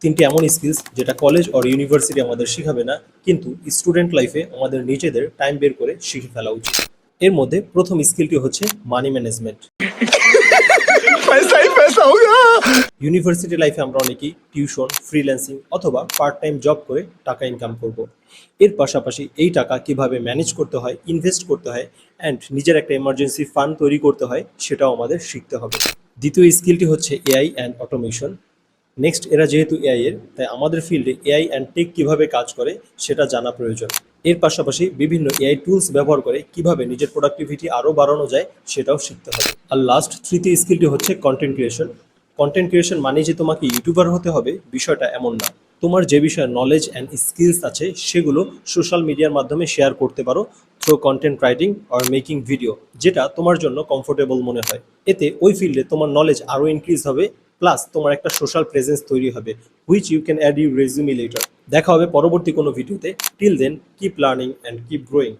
তিনটি এমন স্কিলস যেটা কলেজ অর ইউনিভার্সিটি আমাদের শেখাবে না, কিন্তু স্টুডেন্ট লাইফে আমাদের নিজেদের টাইম বের করে শিখে ফেলা উচিত। এর মধ্যে প্রথম স্কিলটি হচ্ছে মানি ম্যানেজমেন্ট। पैसा ही पैसा होगा। ইউনিভার্সিটি লাইফে আমরা অনেকেই টিউশন, ফ্রিল্যান্সিং অথবা পার্ট টাইম জব করে টাকা ইনকাম করব। এর পাশাপাশি এই টাকা কিভাবে ম্যানেজ করতে হয়, ইনভেস্ট করতে হয় অ্যান্ড নিজের একটা এমার্জেন্সি ফান্ড তৈরি করতে হয়, সেটাও আমাদের শিখতে হবে। দ্বিতীয় স্কিলটি হচ্ছে এআই অ্যান্ড অটোমেশন। নেক্সট এরা যেহেতু এআই এর, তাই আমাদের ফিল্ডে এআই অ্যান্ড টেক কিভাবে কাজ করে সেটা জানা প্রয়োজন। এর পাশাপাশি বিভিন্ন এআই টুলস ব্যবহার করে কিভাবে নিজের প্রোডাক্টিভিটি আরও বাড়ানো যায় সেটাও শিখতে হবে। আর লাস্ট তৃতীয় স্কিলটি হচ্ছে কন্টেন্ট ক্রিয়েশন। কন্টেন্ট ক্রিয়েশন মানে যে তোমাকে ইউটিউবার হতে হবে বিষয়টা এমন না। তোমার যে বিষয়ে নলেজ অ্যান্ড স্কিলস আছে সেগুলো সোশ্যাল মিডিয়ার মাধ্যমে শেয়ার করতে পারো through content writing or making video, যেটা তোমার জন্য কমফোর্টেবল মনে হয়। এতে ওই ফিল্ডে তোমার নলেজ আরও ইনক্রিজ হবে, প্লাস তোমার একটা সোশ্যাল প্রেজেন্স তৈরি হবে, which you can add you resume letter. দেখা হবে পরবর্তী কোনো ভিডিওতে। Till then keep learning and keep growing.